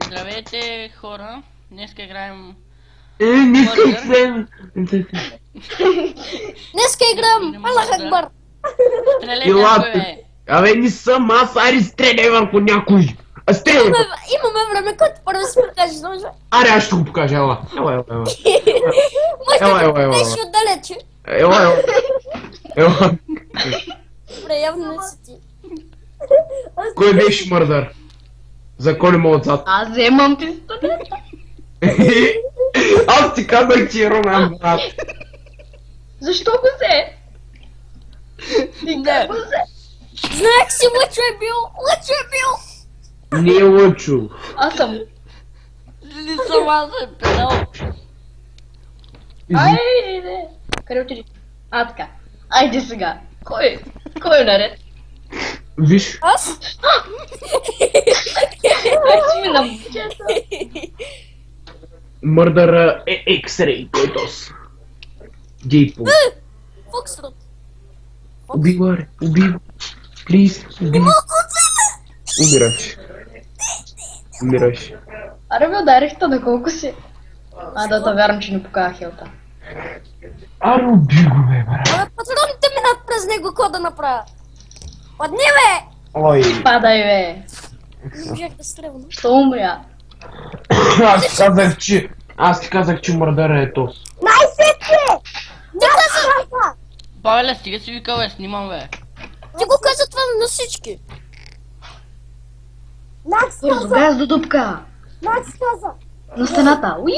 Здравейте, хора. Днеска играем... Не искам. Днеска играем Аллах Акбар. Стреляй някой, бе. Абе, не съм аз, ари стреляй върху някой. А стреляй! Имаме време, който първо си покажеш, може? Аре, аз ще го покажа, ела. Ела. Може да го покажеш отдалече. Ела. Добре, явно не си ти. Кой беше мърдър? Заколи ме отзад. Аз вземам пистолета. Аз ти казах, че е Румен, брат. Защо го взе? Ти как го взе? Знаех си, Лъчо е бил! Лъчо е бил! Не е лъчо. Аз съм. Не съм аз, бе, педал. Айде. Къде отиди? А, така. Айде сега. Кой е наред? Виж. Аз? Как си ми на бучета? Мърдъра е X-Ray, който аз. Гейпо. Фокстрот. Убий го, аре. Убий го. Плиз, убий го. Умираш. Аре бе, ударих то на колко си. Да вярвам, че не покажа хелта. Аре, убий го, бе, брат. Абе, патроните минат през него, какво да направя? Падни, бе! Ой. Падай, бе. Не можех да стрелна. Ще умря. Аз ти казах, че мърдъра е тос. Най-сетне! Не каза! Павеле, стига си викал, бе, снимам, бе. Ти го каза това на всички. Макс Бързо, газ до дупка. Макс каза! На стената. Уи!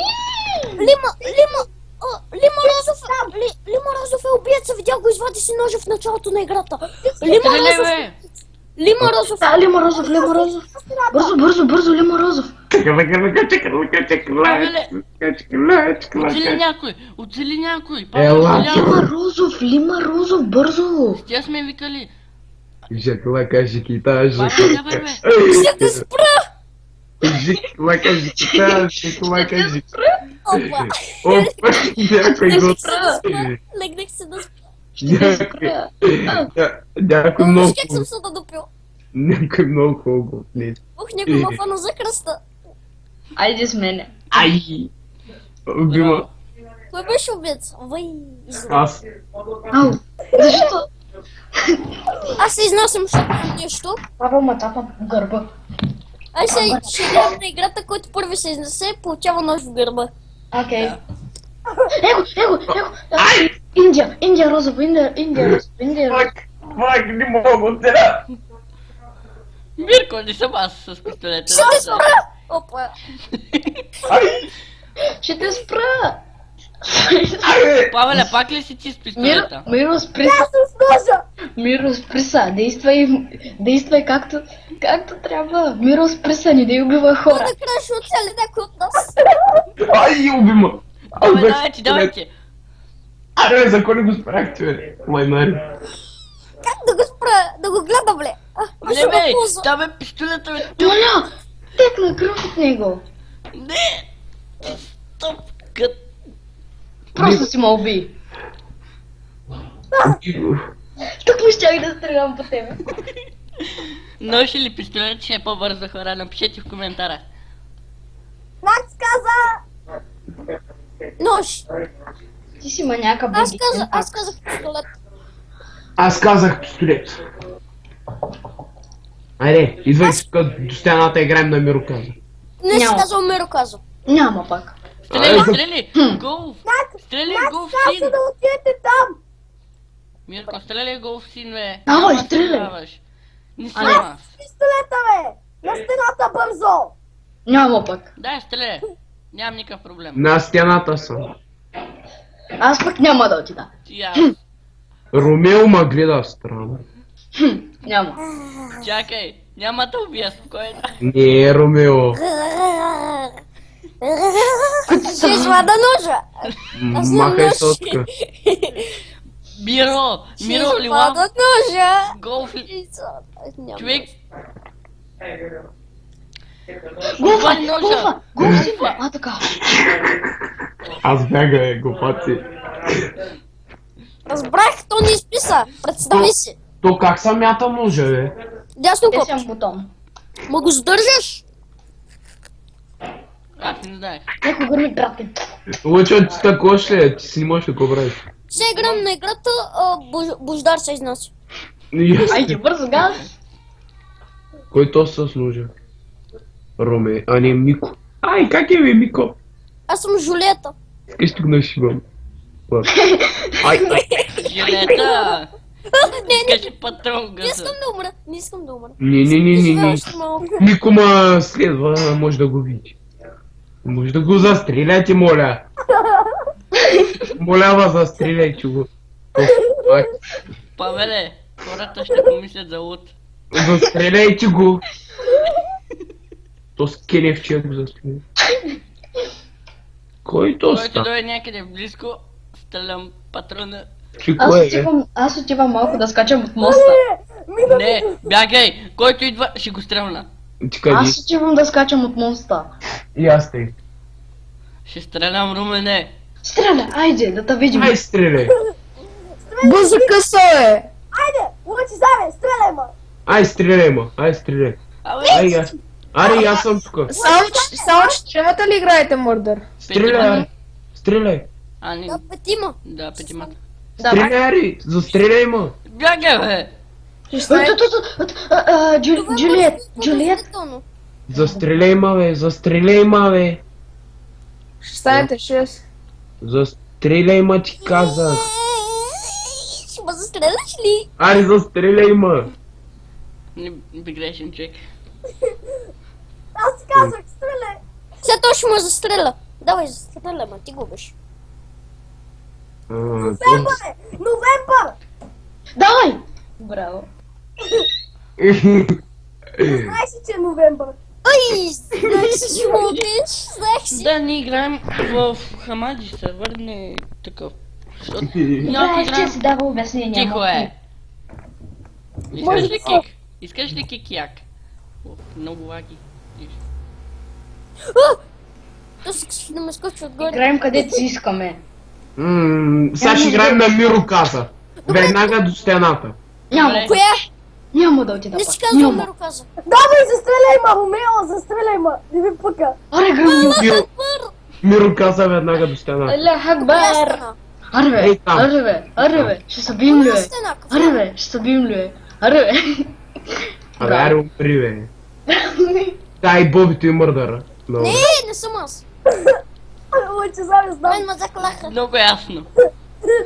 Лима Розов е убиеца, видял го, извади си ножа в началото на играта. Стреляй, бе. Лима Розов. Да, Лима Розов. Бързо, Лима Розов. Оцели някой. Ела. Лима Розов, бързо. Тя сме викали. Жаклака, жикита, Давай, бе. Ще те спра! жаклака, жикита. Опа! Опа, някой го... Легнах се да спра. Някой много... Как съм се надупил? Някой много хубаво. Ух, някой ма фана за кръста. Айде с мене. Ай! Убима. Кой беше убиец? Вай, Аз. Ау, защо? Аз се изнасям, защото имам нещо. Павел ма тапа в гърба. Ай се ще играем на играта, който първи се изнесе, получава нож в гърба. Окей. Его! Индия Розов. Фак, не мога да. Мирко, не съм аз с пистолета. Ще те спра! Опа! Ще те спра! Павеле, пак ли си ти с пистолета? Миро, спри са. Миро, спри са. Действай както трябва. Миро, спри са, не да убива Това хора. накрая ще оцели някой от нас. Ай, убима. Давайте. Аре, за кой не го спрахте, бе? Майнари. Как да го спра? Да го гледам, бе? Не, бе, там е пистолета, бе. Моля! Текна кръв от него. Не! Стоп, кът. Просто си ме уби. Тук ми щях да стрелям по тебе. Нож или пистолет ще е по-бързо, хора. Напишете в коментара. Макс каза! Нож! Ти си маняка, бе. Аз казах пистолет. Аз казах пистолет. Айде, идвай до стената, играем на Миро каза. Не си Няма. казал, Миро каза. Няма пак. Стреляй! Голф! Стреляй голф син! да отидете там! Мирко, стреляй голф син, бе! Давай, Няма да стреляй. стреляш. Не съм аз. Пистолета, бе! На стената бързо! Няма пак. Дай, стреляй. Нямам никакъв проблем. На стената съм. Аз пък няма да отида. Ти аз. Ромео ма гледа странно. Няма. Чакай. Няма да убия спокойно. Не е Ромео. Ще извада ножа! Аз имам Махай нож. сотка. Миро! Ще Миро, лила! извада ножа! Голф! Няма Човек! Голфа! А, така. Аз бяга, глупаци. Разбрах, то не изписа. Представи си. То как съм мята ножа, бе? Дясно Те копче. съм бутон. Ма го задържаш. ти не знаеш. Някой гърми брате. Лъчо, ти такош ли? Ти снимаш ли го правиш? Сега играм на играта, Бождар се изнася. Айде, бързо газ. Кой то се служи? Роме, а не Мико. Ай, как е бе, Мико? Аз съм Жулета. Искаш тук да шибам. Ай, Жилета! Не, Искаш патрон не газа. искам да умра. Не искам да умра. не. Живея още малко. Мико ма следва, може да го види. Може да го застреляйте, моля. Моля вас, застреляйте го. Ай, Павеле, хората ще помислят за луд. застреляйте го. То скелевче го застреля. Кой то Който ста? дойде някъде близко, стрелям патрона. Че кой е? Аз отивам малко да скачам от моста. Не, бягай! Който идва, ще го стрелна. Ти къде? Аз отивам да скачам от моста. И аз тъй. Ще стрелям Румене. Стреля, айде, да те видим. Ай, стреляй. Бързо късо е! Айде, Лъчезаре, стреляй ма. Ай, стреляй, ма. Ай, стреляй. Абе, Ай, аз. Аре, аз съм тук. Само че тримата ли играете Мърдър? Стреляй, аре. Стреляй. а не, Да, петима. да, петимата. Стреляй, аре. Застреляй, ма. Бягай, бе! Джулиет, Джулиет. Действително. Застреляй, ма, бе. Застреляй, ма, бе. Ще станете 6. Застреляй, ма, ти казах. Ще ме застреляш ли? Аре, застреляй, ма. Не би грешен човек. Аз ти казах, стреляй. Сега той ще ме застреля. Давай, застреля, ма, ти губиш. Новембър! Давай! Браво. Знаеш си, че е новембър. Ай, знаеш си, че му убиеш? Знаеш си. Да, ние играем в Хамади, сервер не е такъв. Защото някой Знаеш, че играем... си дава обяснение. Тихо е! Искаш ли кик? Искаш ли кик як? О, много лаги. То си да ме скочи отгоре. Играем където си искаме. Сега ще играем на Миро каза. Веднага до стената. Няма, Добре. Коя? няма да отида Не пак. си казвам, Няма. Меро каза. Давай, застреляй ма, Ромео, застреляй ма, не ви пъка. Аре, гръмни. Миро каза веднага до стената. Аллах Коя Акбар. стена? Аре бе, Ей, там. аре бе, ще се бием ли Коя бе? стена? Аре бе, ще се бием ли бе? Аре бе. Абе, аре, умри, бе. Дай бобито и мърдъра. Много. Не съм аз. Лъчезаре, знам, Мен ме заклаха. Много ясно.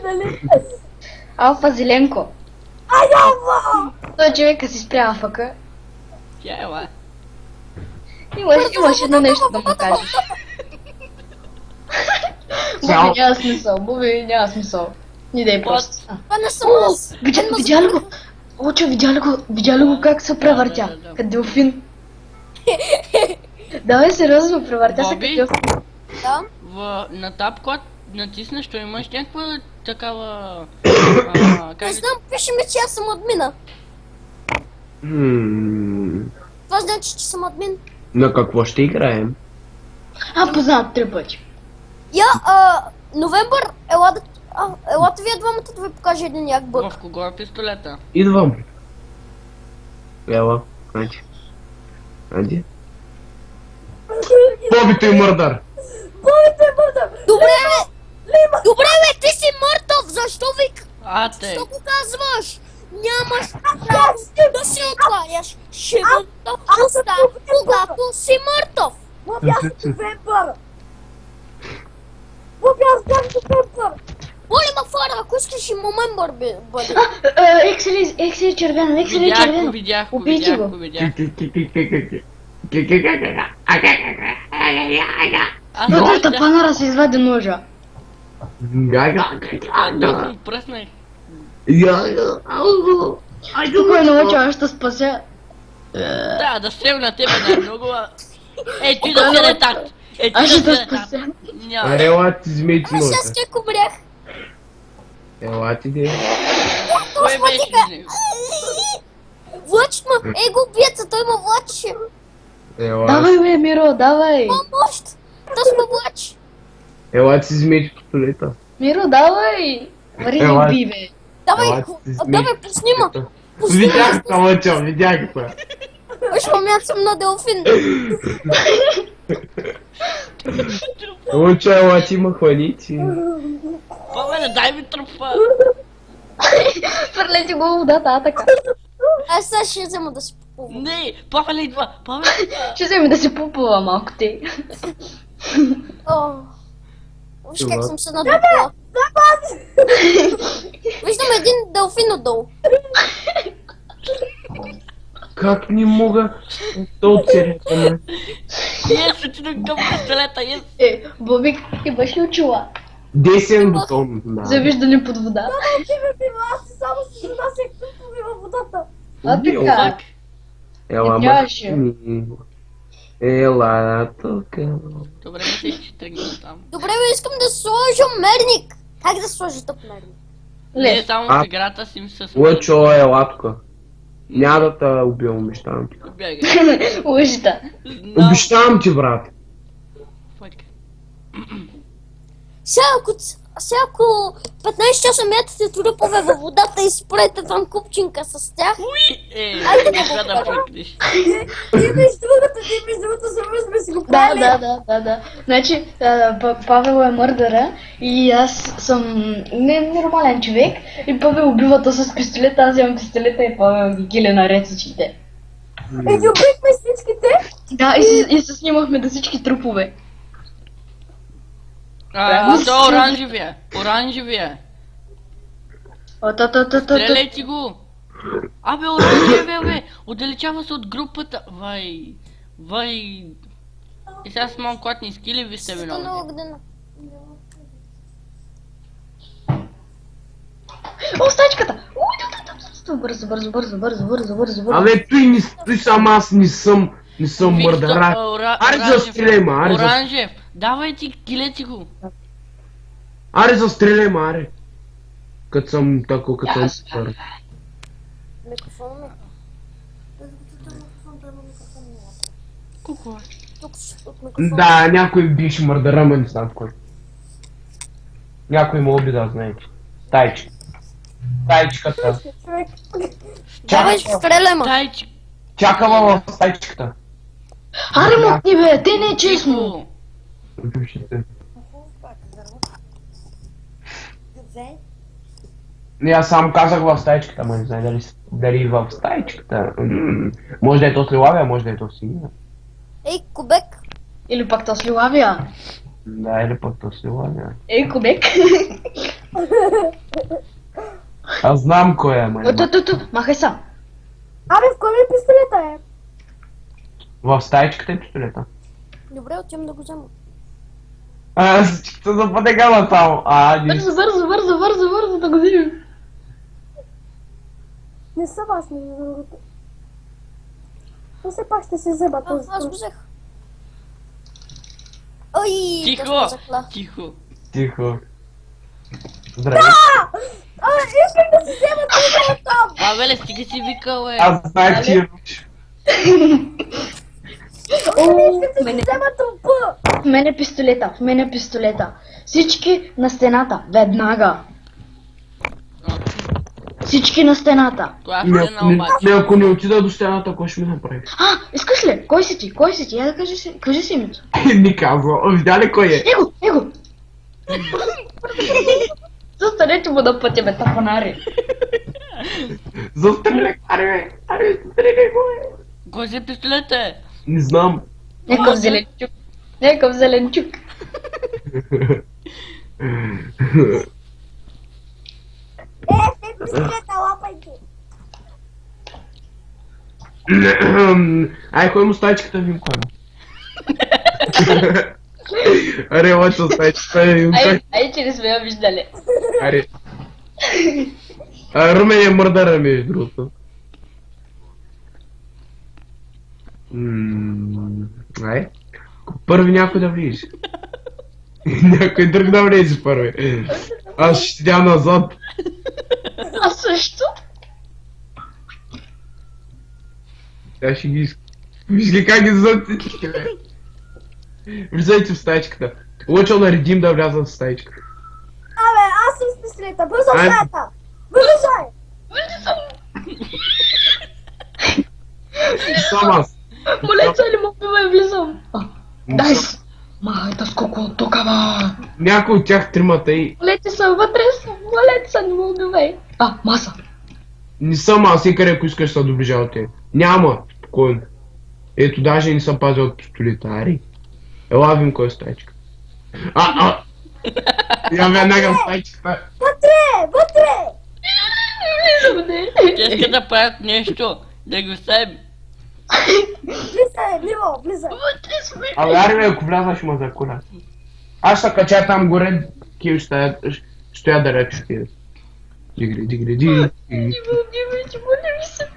нали? Алфа Зеленко. Айова! Той човека си спря алфака. Тя е ла. Имаш едно нещо да му кажеш. Цял. Буби няма смисъл, Буби няма смисъл. Ни да е просто. Това не съм аз. Видя ли го? Лучо, видя ли го как се превъртя? Да. Като делфин. Давай сериозно, превъртя се Боби? като делфин. Да. На тап код натиснеш, то имаш някаква такава... Не как... знам, пише ми, че аз съм админа. Това значи, че съм админ. На какво ще играем? Познат 3 пъти. Я, Новембър, елате вие двамата да ви покажа един як бък. В кого е пистолета? Идвам. Ела, значи. Айде. Бобито и мърдър. Добре, бе, ти си мъртъв, защо вик? Те! Защо го казваш? Нямаш право да се отваряш шибната уста, когато си мъртъв. Боби, аз съм Новембър! Боби, аз бях Новембър! Моля ма фара, ако искаш и момент бъде. Екселе червено, екселе червено. Видях го, Убийте го. видях. Вътре панара се извади ножа. Точно пръснах. Спокойно, Лучо, аз ще спася. Да стрелна тебе да е много... Ей, ти да се летат! Ей, Аз ти ще да те се летат! спася. Няма. Аре, ела ти змейте Ама ножа. сега ще кобрях. Ела ти де. Кой беше с него? Влачит ма, го убиеца, той ме влачи. Ела. Давай, бе, Миро, давай. Има мощ. Той се ме влачи. Ела ти змейте пистолета. Миро, давай. Вари ги Ела. уби, бе. Давай, Ела ти змейте давай, пусни ма. Видях те, Лъчо, видях те. Уж момент съм на делфин. Лъчо, ела ти ма хванити. Пламене, дай ми трупа! Хвърляйте го в водата, така. Аз сега ще взема да си попълвам. Не! Пламене идва! Пламене! Ще вземе да се пупува малко те. О, виж как Това. съм се надупила. Виждам един делфин отдолу. Как не мога да оцеляваме? Ес, отидох към пистолета, ес! Бобик, имаш ли очила? Десен бутон. Да. За виждане под вода. Ти ме бива, аз само си занасях тупове във водата. А така. Фак! Ела, Нямаше. ма. Ела, тук. Добре, мисля, че тръгнем там. Добре, бе, искам да сложа мерник. Как да сложа тук мерник? Не, Лев. само А. в играта си ми се Лъчо, ела тук. Няма да те убивам, обещавам ти. Бягай. Лъжата. Знам. Обещавам ти, брат. Фак. Сега ако 15 часа мятате трупове във водата и спрете там купчинка с тях, Айде да фъкнеш. Ти между другото, сме си го правили. Да. Значи, Павел е мърдъра и аз съм нормален човек и Павел убива то с пистолета, аз вземам пистолета и Павел ги киля наред всичките. И ги убихме всичките. Да, и се снимахме да всички трупове. То оранжевия. Оранжевия. Стреляйте го! Абе, оранжевия, бе! Отдалечава се от групата. Вай. И сега с малко клатни скили ви сте виновни. на огнена. О, стачката! Бързо. Абе, той сам аз не съм мърдара. Аре, застреляй ма, аре, Оранжев! Давай ти, килете го! аре, застреляй ма, аре. Като съм тако, като съм мърдър. Микрофон ми. Куко е? Тук от микрофона. Да, някой бивши мърдара, ма не знам кой. Някой ме обида, знаете. Стайчката. Човек. Давай, стреляй ма. Тайчик! Чакала в стайчката. Аре, махни бе, те не е честно. Тихо! Бившите. Не, аз само казах в стайчката, ма не знае дали в стайчката. Може да е то слилавия, може да е то синина. Ей, Кубек. Или пак то сливавия. Да, или пък то слилавия. Ей, Кубек. Аз знам кой е, ма. Ту, махай сам. Абе, в кой ми пистолета е? В стайчката е пистолета. Добре, отивам да го взема. Аз ще западе гала само. Бързо да го видим. Не съм аз, между другото. Но все пак ще се взема този. Аз го взех. Ой, Тихо! точно закла. Тихо! Тихо. Здравей. Искам да си взема този от там. Павеле, стига си викал, бе! Аз знаех, че е руч. Искам да си взема трупа. В мен е пистолета. Всички на стената, веднага. Всички на стената. Това е хвалена обаче. Ако не отида до стената, кой ще ми направи? Искаш ли? Кой си ти? Я да кажи си името. Не казва. Видя ли кой е? Его! Застанете му да пътя, бе, тапанари. Застреляй, аре, застреляй го, е. Кой си пистолет е? Не знам. Някакъв зеленчук. Те пистолета, лапайте. Ай, кой му стайчката, вим кой му? Аре, лачо стайчката, вим кой. Ай, че не сме я виждали. Аре. Румен е мърдара, между другото. Ай. Първи някой да влизи. Някой друг да влезе първи. Аз ще дя назад. А също? Тя ще ги иска. Виж ли как ги зад всички, бе. Влизайте в стаичката. Лъчо наредим да влязат в стаичката. Абе, аз съм с пистолета. Бързо в Ай. стаята. Вылезай. Сам аз. Молеца ли му бива и влизам? Дай си! Махай От тук, ба! Някой от тях тримата и Валете са, вътре са, валете са, не мога да бе. А, маса. не съм аз, и къде ако искаш да се доближавате. Няма, спокойно. Ето, даже не съм пазил от пистолета, ари. Ела вим кой е стайчка. Я веднага в стайчката. Вътре! Вътре! Влизам, не. Те искат да правят нещо, да го оставим. Влизай, Ниво, влизай! Вътре сме. Абе, ари бе, ако вляза, ще ме закуля. Аз ще се кача там горе, Кил ще стоя да рече ти. Дигри. Не ми се.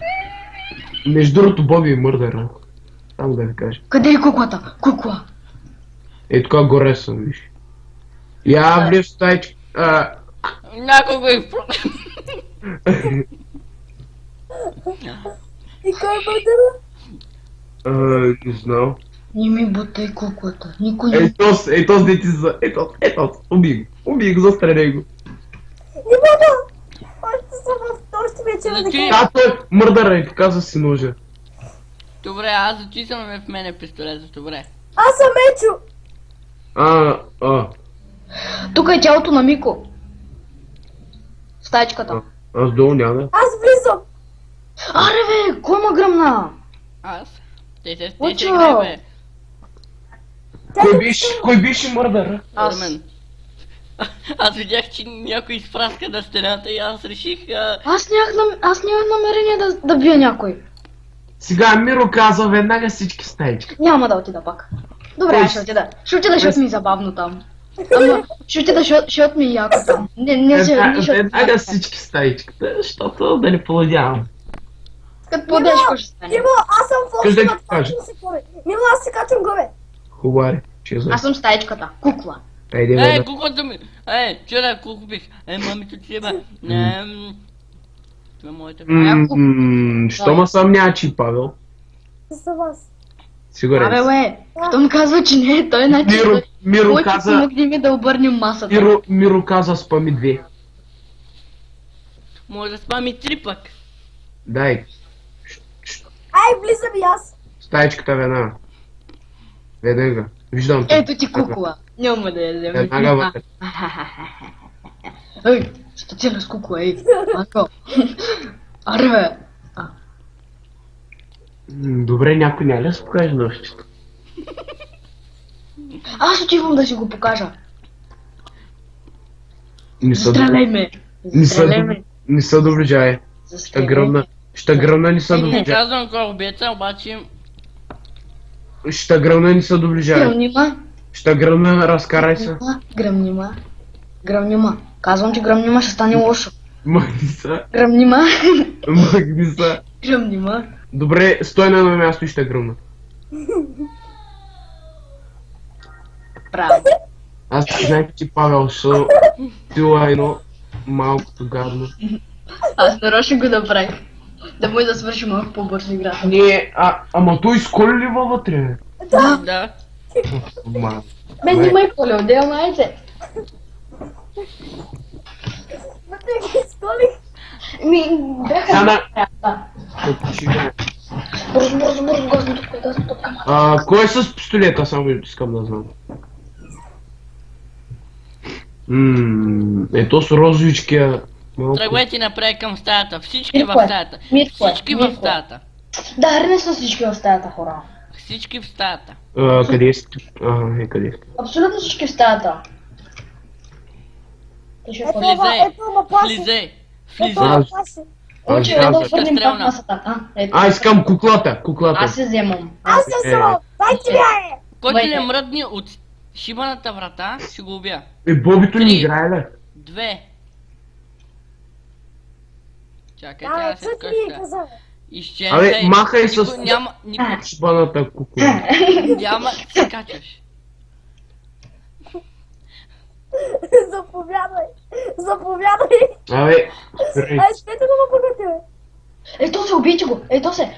Между другото, Боби е мърдър. Само да ви кажа. Къде е куклата? Кукла. Е, тук горе съм, виж. Я влез в стайчка. Някой го изпро... И кой е мърдъра? Не знам. Не ми бутай куклата. Никой не... Ето с дети за... Ето, убий го, застреляй го. Не мога! Още съм още вече да Значи- кажа. А, той мърдъра и показва си ножа. Добре, аз зачисваме в мене пистолета, добре. Аз съм Ечо! Тук е тялото на Мико. Стайчката. Аз долу няма. Аз влизам! Аре бе, кой ма гръмна? Аз? Те се Учо! играе, Кой беше мърдъра? Аз. Армен. Аз видях, че някой изпраска на стената и аз реших... Аз нямах намерение да бия някой. Сега Миро каза веднага всички стаички. Няма да отида пак. Добре, ще отида. Ще отида, защото ми е забавно там. Ама, ще отида, защото ми е яко там. Не се Веднага всички стаичката, защото да не поладявам. Като подеш, какво ще стане? Ниво, аз съм в Кажи да община, ти кажа. качвам се горе. Ниво, аз се качвам горе. Хубаре, че за. Аз съм стайчката. Кукла. Айде, бе. куклата ми! Вчера кукло бих! Мамито ти ба! Това е моята... Що ма съмня, че Павел? За вас. Сигурен Абе, си. бе, като ми казва, че не е той начин. Миро Кой каза... помогни ми да обърнем масата? Миро каза спами 2. Може да спами 3 пък. Дай. Ай, влизам и аз. Стаичката веднага. Веднага. Виждам те. Ето ти кукла. Няма да я взема. Веднага вътре. Ей, статира с кукла, ей. Ако. Аре, бе. Добре, някой няма ли да се покаже нощчето? Аз отивам да си го покажа. Не са Застреляй ме. Не са Застреляй ме. Не са доближае. Ще Застреляй гръмна. ме. Ще гръмна, не са Не доближае. казвам кой е убиеца, обаче... Ще гръмна, не са доближае. Гръмнима. Ще гръмна, разкарай се. Гръмнима. Гръмнима. Казвам, че гръмнима ще стане лошо. Магниса. Гръмнима. Магниса. Гръмнима. Добре, стой на едно място и ще гръмна. Право. Аз знаех, че Павел ще била едно малкото гадно. Аз нарочно го направих. Да може да свърши малко по-бързо играта. Не, ама той сколи ли вътре, бе? Да. Ма. Мен не ме коля, отдел майце. Вътре ги изколих. Ми, бяха... Ана. Да. Бързо, газно тук. Кой е с пистолета, само искам да знам. Ето с розовичкия. Малко. Тръгвайте напред към стаята. Всички в Митко е. стаята. Митко е. Всички в Митко е. стаята. Да, не са всички в стаята, хора. Всички в стаята. Къде сте? Къде сте? Абсолютно всички в стаята. Пише Ето, в Влизай. ето, ма плаши. Влизай. Ето, Влизай. ма плаши. Учи, Аз да казах. обърнем пак Стрелна. масата. Ето. Искам куклата. Аз се вземам. Аз се съм. Дайте ми я, Който Вайте. не мръдни от шибаната врата, ще го убия. Бобито не Три. играе ли? 2. Чакай, Да, трябва да се чух ми скъща. каза. Изчезай. Абе, махай с- Никой няма, никой Шибаната кукла. няма да се качваш. Заповядай. Заповядай. Абе, Ай, спете да ме пъгате, бе. Ето се, убийте го. Ето се.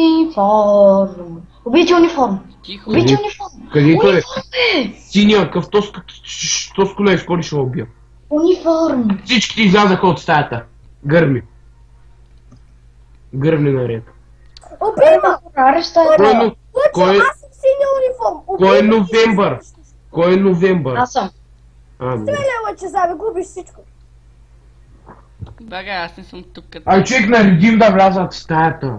Униформ. Убийте униформ. Тихо. Убийте униформ. където е? Униформ, бе. Синия, къв то с коля изколи ще ме убия. Униформ. Всичките излязаха от стаята. Гърми. Гърми наред. Убий ме. Аре, стаята. Кой е? Лъчо, Кой е? аз съм синия униформ. Кой е новембър? Кой е новембър? Аз съм. Добре. Стреляй, лъчезаре, губиш всичко. Бага, аз не съм тук като... Ай, човек, наредим да влязат в стаята.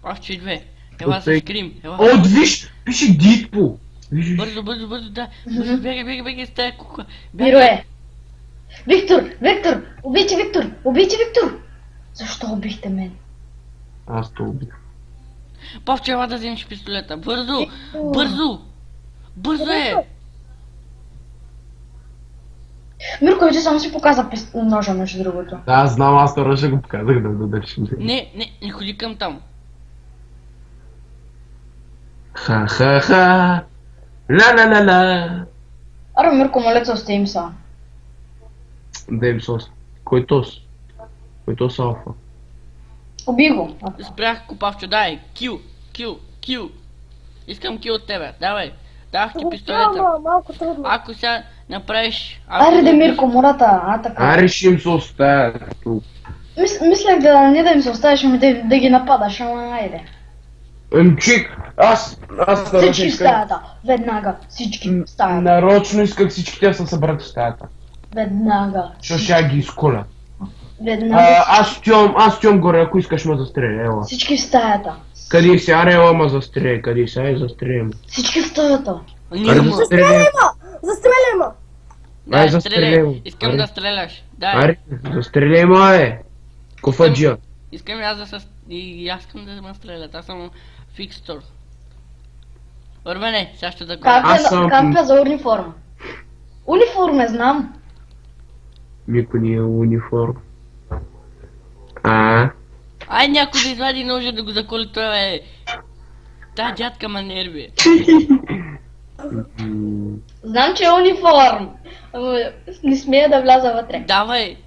Още идве. Ела Окей. се скрим. Ела. О, виж, пише Дитпо. Виж, Бързо, бързо, бързо, да. Бързо, бегай с тая кукла. Миро е. Виктор! Убийте Виктор! Защо убихте мен? аз те убих. Павче, ела да вземеш пистолета. Бързо! Бързо е! Мирко, ти само си показа ножа, между другото. Да, знам, аз това ще го показах да дадеш. Не ходи към там. Ха-ха-ха. Ла-ла-ла-ла. Аре, Мирко, моля те, оставим са. Дейм сос. Кой тос? Кой тос алфа? Уби го. Спрях Павчо, дай. Кил. Искам кил от тебе. Давай. Дах ти пистолета. Ама, малко трудно. Ако сега направиш... Аре, де Мирко, мората, така. Аре, ще им се оставя тук. Мислех да не да им се оставиш, ами да ги нападаш, ама айде. Чик, аз нарочно Всички в исках... стаята, веднага, всички в стаята, Нарочно исках всичките да се съберат в стаята. веднага, Що ще я ги изколя. веднага, Аз стоям горе, ако искаш ме застреля, ела. всички в стаята, Къде си, аре, ела ме застреля, къде си, ай, застреля ме. всички в стаята. Аре, Няма. застреля ме. Застреляй ме! Да, Ай, застреляй стреляй. ме. Искам Аре. да стреляш. Дай. Аре, застреляй ме, е. Кофаджия. Искам и аз да се... И аз искам да ме стрелят. Аз съм фикстор. Ормене, сега ще да го... Аз съм- Как е за униформа? Униформа знам. Никой не е униформ. Ай, някой да извади ножа да го заколи това, бе. Та дядка ма нерви. Знам, че е униформ. Ама не смея да вляза вътре. Давай.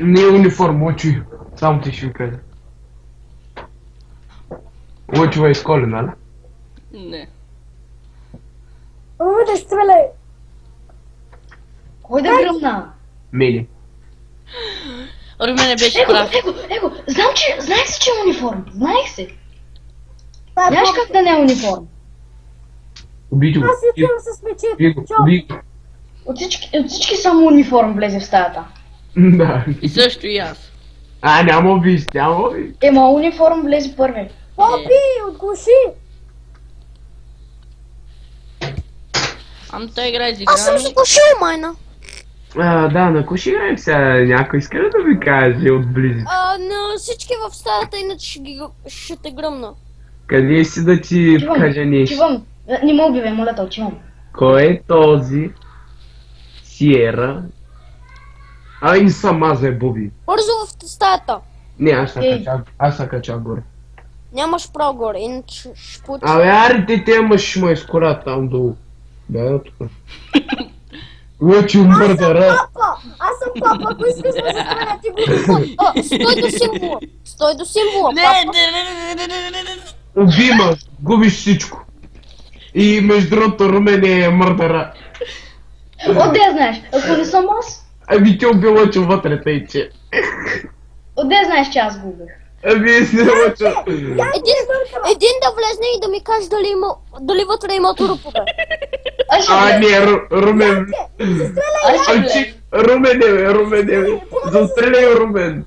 Не е униформ, очи. Само ти ще ви кажа. Очива изколи, нали? Не. Ама да стреляй! Кой да гръмна? Мели. Ормене беше Его, прав. его, знаех се, че е униформ. Знаех се. Това е Нямаш по- как да не е униформ. Убийте го. Аз идвам с Убий мечете. го. Чо? Убий го. От всички само униформ влезе в стаята. Да. И също и аз. Няма убийство, няма убийство. Ема униформ влезе първи. Попи, отглуши! Ам той играе с Аз съм играми. заглушил майна. Да, на кой ще играем сега? Някой иска ли да ми каже отблизо? На всички в стаята, иначе ще те гръмна. Къде си да ти Отивам, кажа нещо? отивам. Не ме убивай, моля те, отивам. Кой е този? Сиера? И сама за Боби. Бързо в стаята. Не, Ей. аз се кача горе. Нямаш право горе, иначе ще получи. Аре, те имаш ме изколя там долу. Да, тук. Лъчи мърдара. Папа! Аз съм папа, ако искаш да се стреля, ти го Стой до символа. Стой до символа, Не, папа. не. Убима, губиш всичко. И между другото Румен е мърдара. Отде знаеш, ако не съм аз, Ами ти уби Лъчо вътре, тъй че. отде знаеш, че аз губих. Ами си Лъчо. Един да влезне и да ми каже дали вътре има трупове. Аз ще Не, влеза. Румен. Аз ще влеза. Румен е. Застреляй Румен.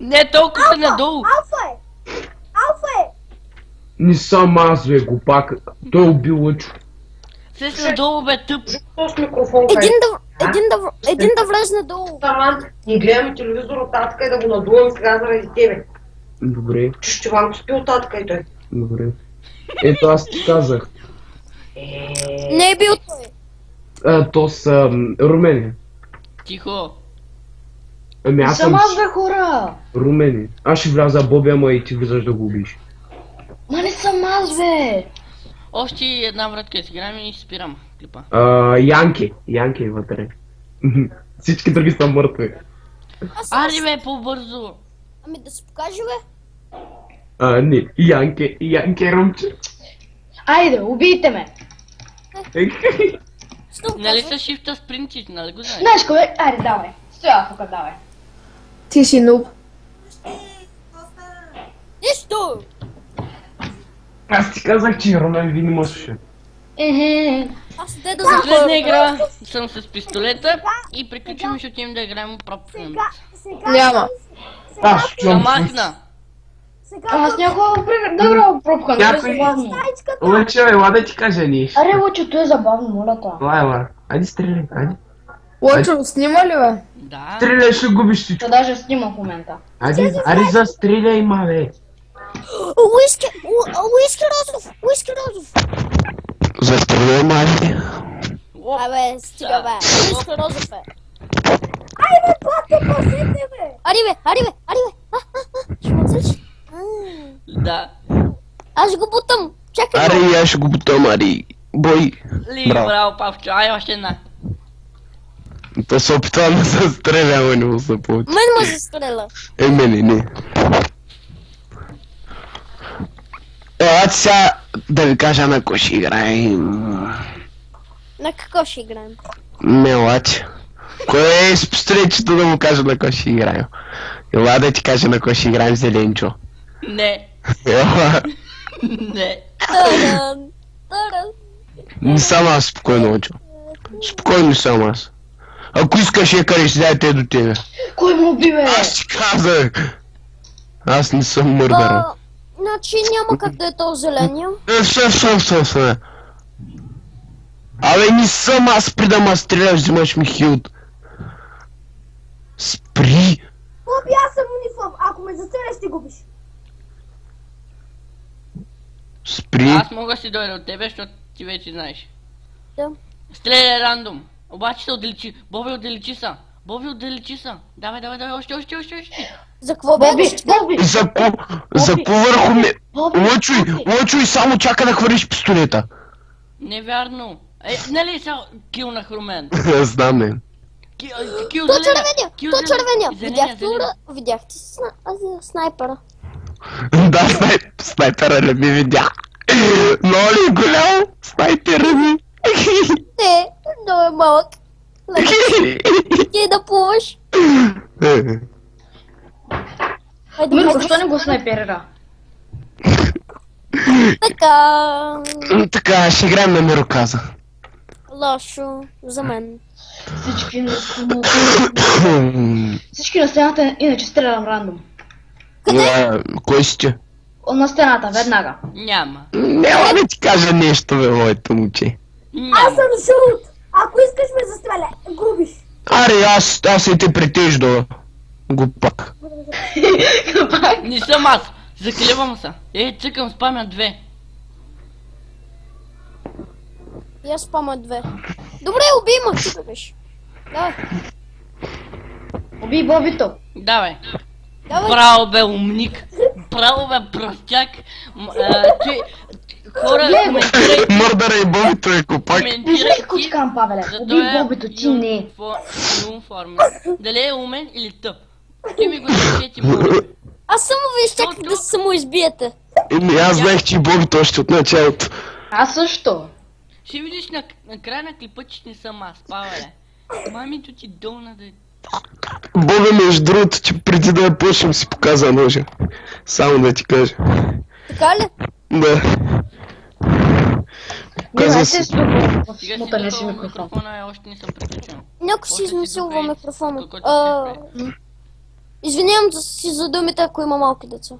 Не, толкова са надолу. Алфа е! Алфа е! Не съм аз, бе, глупак. Той уби Лъчо. Се си надолу, бе, тъп. С микрофон, Един да влезне долу. Таман, не гледаме телевизор от татка и да го надувам сега заради тебе. Добре, Чущеванко спи от татка и той. добре. Ето аз ти казах. Не е бил той. То са Румени. Тихо. Ами аз съм Съм аз, бе, хора. Румени. Аз ще вляза Боби, ама и ти влизаш да го убиш. Ма не съм аз, бе. Още една вратка си играем и спирам клипа. Янки е вътре. Всички други са мъртви. Ари, бе, по-бързо. Ами да се покаже, бе. Не, Янки Румче. Айде, убийте ме. Що Нали казва? са шифта спринтит, нали го знаеш? Знаеш кой е? Айде, давай. Стоя тук, давай. Ти си нуб. Нищо! Аз ти казах, че Роман ви не можеше. Аз де да Последна запомня. игра съм с пистолета и приключваме, ще отидем да играем прап филм. Няма. Аз ще чувам. Замахна! Аз някога добра пробка, не е Някой- забавно. Лъче, ела да ти кажа нещо. Аре, луче, то е забавно, моля те. Ела. Айде стреляй, айде. Лочо, снима ли бе? Да. Стреляй, ще губиш всичко. То даже снима в момента. Айде, Ариза, стреляй, мале. Уиски Розов! Застреляй, мале. Оп, Абе, стига бе. Уиски Розов е. Ари бе! Ще ме отсечеш? да. Аз ще го бутам. Чакай. Ари, аз ще го бутам, Ари. Бой. Ли, браво, Павчо. Ай, още една. Да се опитвам да се стреля, ама не му се получи. Мен ме застреля. Мене, не. Аз сега да ви кажа на кой ще играем. На какво ще играем? Мелач. Кой е с пистолетчето да му кажа на кой ще играем? Ела да ти кажа на кой ще играем, Зеленчо. Не. Ела. Не. Таран. Не съм аз спокойно, Очо. Спокойно съм аз. Ако искаш я кареш, дай те до тебе. Кой му уби, бе? Аз ти казах. Аз не съм мърдъра. Значи няма как да е то зеления. Все. Абе, не съм аз, при да ма стреляш, взимаш ми хилд. Спри. Боби, аз съм униформ. Ако ме застреляш, ще губиш. Спри. Аз мога да си дойда от тебе, защото ти вече знаеш. Да. Стреляй рандом. Обаче се отдалечи. Боби, отдалечи са. Давай, още. За какво Боби, бегаш? Боби, За върху ме. Боби. Лъчуй, само чака да хвърлиш пистолета. Невярно. Нали сега кил на Хрумен? Знам, не. Кил То зеления. червения! Кил То зеления. червения! Зеления. Видяхте снайпера. Да, снайпера не ми видя. Много ли е голям? Снайпера ми. Не, много е малък. Ти да плуваш. Хайде, Мирко, хайде. що не го снайперира? Така. Така, ще играем на Мироказа. Лошо за мен. Всички на стената, иначе стрелям рандом. Кой си ти? На стената, веднага. Няма. Няма да ти кажа нещо, бе, моето момче. Аз Няма. съм жълт. Ако искаш ме застреля, губиш. Аре, аз и те притежда. Глупак. Не съм аз. Заклевам се. Цъкам, спамя 2. И аз спама 2. Добре, убий ме, ти беш. Давай, Уби Бобито. Давай. давай. Браво, бе, умник. Браво, бе, простяк. Хора, коментирайте. Мърдъра и бобито е глупак. Виждаш какво ти казвам, Павеле? За Уби този Бобито, ти не. Юнформен. Дали е умен или тъп? Ти ми го кажете, моля. Аз само виж, чаках да се самоизбиете. Аз знаех, че и бобито още от началото. Аз също. Ще видиш на края на клипа, че не съм аз, Павеле. Мамито ти долна да... Боби, между другото, че преди да я почнем си показа ножа. Само да ти кажа. Така ли? Да. Не, Каза аз си. се стопа в Сега си смутане си готова микрофон. микрофона, още не съм приключил. Някой си Още си измисилва добре. микрофона. Колко ти се Извинявам си за думите, ако има малки деца.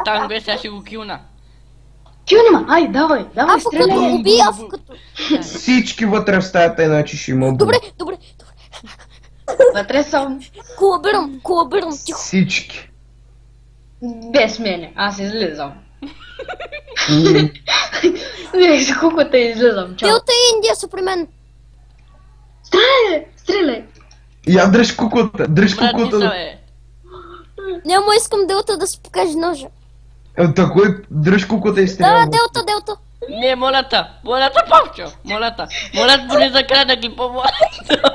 Там бе, сега ще го килна. Килнима, ай, давай, Афо като стреляй. уби, афо като... Всички вътре в стаята, иначе ще има Добре, добре. Вътре съм. Колабирам, тихо. Всички. Без мене, аз излизам. Виж, куката излизам, чао. Делта и Индия са при мен. Стреляй. Я дръж куклата, дръж Брат, не са, куклата. бе. Няма искам Делта да си покаже ножа. Тако дръж куклата и Да, стреля. Делта. Не, молята, Павчо, молята поне за края на клипа, молята.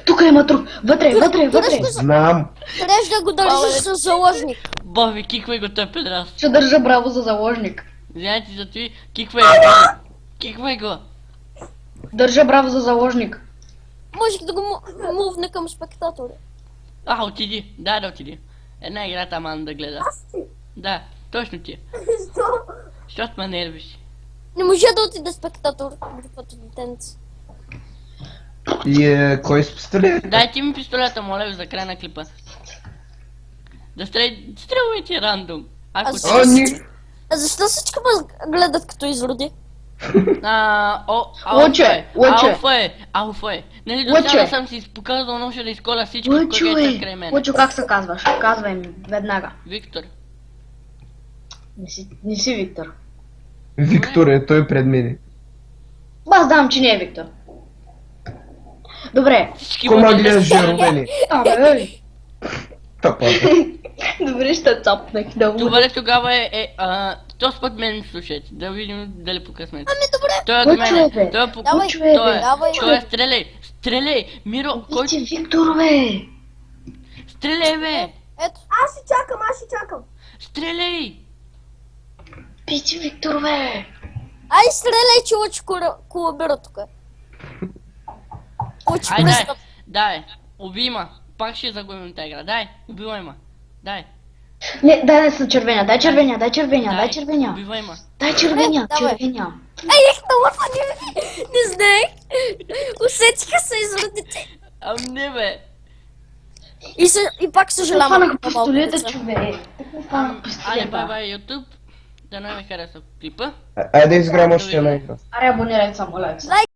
Тук има труп. Вътре. Знам. Трябваше да го държиш с заложник. Боби, киквай го той педрас. Ще държа браво за заложник. Знаете за това, киквай го. Държа браво за заложник. Можех да го мувна към спектатора. Отиди. Да, отиди. Една игра там да гледа. Аз ти. Да, точно ти. Защо? Защото ме нервиш. Не може да отиде спектатор групата детенци. И кой с пистолет? Дай ти ми пистолета, моля ви, за край на клипа. Да стрелвайте рандом. Ако Аз- ти... А защо всички ме гледат като изроди? Лъче, лъче. Алфа е. Нали до Лъче. сега съм си показал нощ да изколя всички, Лъчо които е. са край мен. Лъчо, как се казваш? Казвай ми, веднага. Виктор. Не си Виктор. Виктор е, той пред мене. Аз знам, че не е Виктор. Добре. Всички Кома бъдат- гледаш жаровени? Абе, ей. Тъпата. Добре, ще цапнах да му. Добре, тогава този път мен слушайте. Да видим дали по късмет. Ами добре. Той е Кой от човек мене. е? Той е по... Давай, човек е? Той е. давай. Той е, стреляй. Стреляй. Миро, кой... Вижте, Виктор, бе. Стреляй, бе. Ето. Аз ще чакам, аз ще чакам. Стреляй. Вижте, Виктор, бе. Ай, стреляй, че лъчи колабира тук. Лъчи Ай, дай. престъп. Дай. Убий ма. Пак ще загубим тази игра. Дай. Убивай ма. Дай. Не, дай са червения, дай червения, дай червения, дай червения. Убивай ма. Дай червения, Давай. червения. Ай, хталафа, не знаех. Усетиха се изродите. Не бе. И пак съжалявам. Фанах малко пистолета, деца. човек. Фанах Айде, бай пистолета. бай YouTube. Да не ви хареса клипа. Айде изиграем още една игра. Аре, абонирай се, моля се.